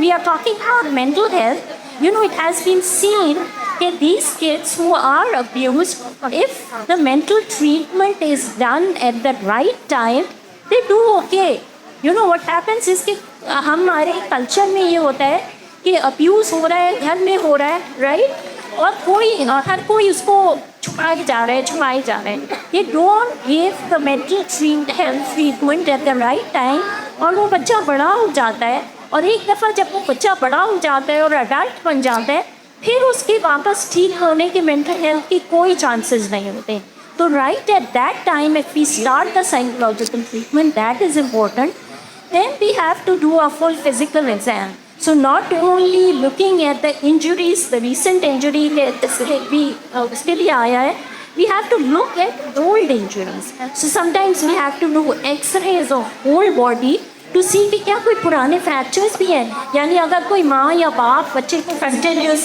we are talking about mental health, it has been seen that these kids who are abused, if the mental treatment is done at the right time, they do okay. What happens is कि हमारे culture में ये होता है कि abuse हो रहा है, घर में हो रहा है, राइट, और हर कोई उसको छुपाए जा रहे हैं. ये don't give the mental health treatment at the right time, और वो बच्चा बड़ा हो जाता है, और एक दफ़ा जब वो बच्चा बड़ा हो जाता है और अडल्ट बन जाता है, फिर उसके वापस ठीक होने के मेंटल हेल्थ की कोई चांसेस नहीं होते. तो right at that time if we start the psychological treatment, that is important. Then we have to do a full physical exam. So not only looking at the injuries, the recent injury that उसके लिए आया है, we have to look at old injuries. So sometimes we have to do X-rays of whole body to see कि क्या कोई पुराने fractures भी हैं. यानी अगर कोई माँ या बाप बच्चे को कंटिन्यूस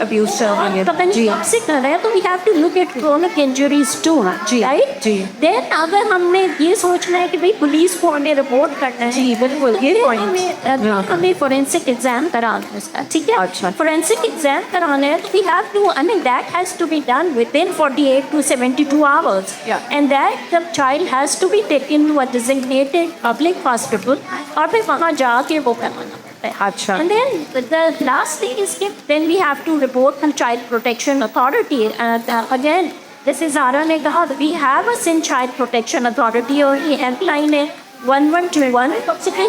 अब्यूज से कर रहे हैं, तो we have to look at chronic injuries too, right? Then अगर हमने ये सोचना है कि भाई पुलिस को हमें रिपोर्ट करना है, जी बिल्कुल, ये पॉइंट हमें फोरेंसिक एग्जाम कराना है उसका, ठीक है. अच्छा. फोरेंसिक एग्जाम कराना है, तो we have to, I mean that has to be done within 48 to 72 hours. And that the child has to be taken to a designated public hospital, और फिर वहाँ जाके वो करवाना पड़ता है. अच्छा. And then the last thing is कि then we have to report to Child Protection Authority. Again, जैसे ज़ारा ने कहा, we have a Sin Child Protection Authority, और ये हेल्पलाइन है 1121. So we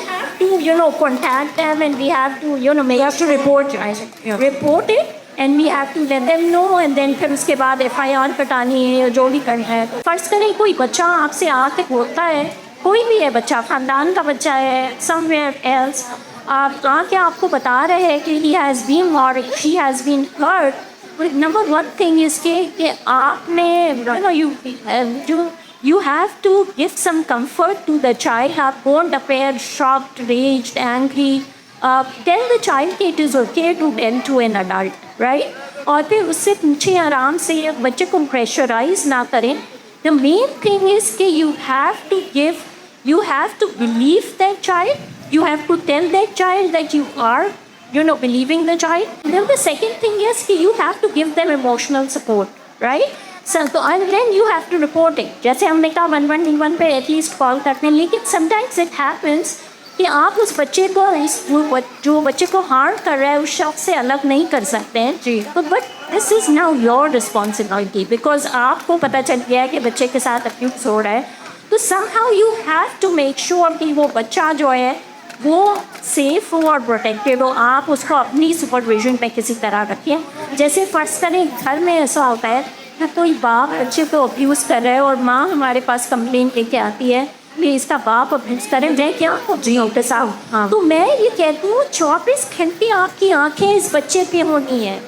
have to contact them, and we have to we have to report it, and we have to let them know, and then फिर उसके बाद FIR कटानी है, जो भी करना है. फर्स्ट करें कोई बच्चा आपसे आके बोलता है, कोई भी है बच्चा, ख़ानदान का बच्चा है, somewhere else, आप आके आपको बता रहे हैं कि he has been or she has been hurt. Number one thing is कि आपने you have to give some comfort to the child. आप don't appear shocked, raged, angry. Tell the child कि it is okay to tell to an adult, right? और फिर उससे पूछे आराम से, बच्चे को प्रेशराइज ना करें. The main thing is कि you have to believe that child. You have to tell that child that you are, believing the child. And then the second thing is कि you have to give them emotional support, right? So and then you have to report it. जैसे हमने कहा 1111 पे at least call करते हैं, लेकिन sometimes it happens कि आप उस बच्चे को, जो बच्चे को हार्म कर रहा है, उस शख्स से अलग नहीं कर सकते हैं. जी. तो but this is now your responsibility, because आपको पता चल गया है कि बच्चे के साथ अब्यूज़ हो रहा है. तो somehow you have to make sure कि वो बच्चा जो है वो सेफ हो और प्रोटेक्टेड हो. आप उसको अपनी सुपरविजन पे किसी तरह रखिए. जैसे फ़र्ज़ करें घर में ऐसा होता है कि कोई बाप बच्चे को अब्यूज़ कर रहा है, और माँ हमारे पास कंप्लेन लेके आती है कि इसका बाप अब्यूज़ करें, मैं क्या जी डॉक्टर साहब. तो मैं ये कहती हूँ 24 घंटे आपकी आँखें इस बच्चे पे होनी है.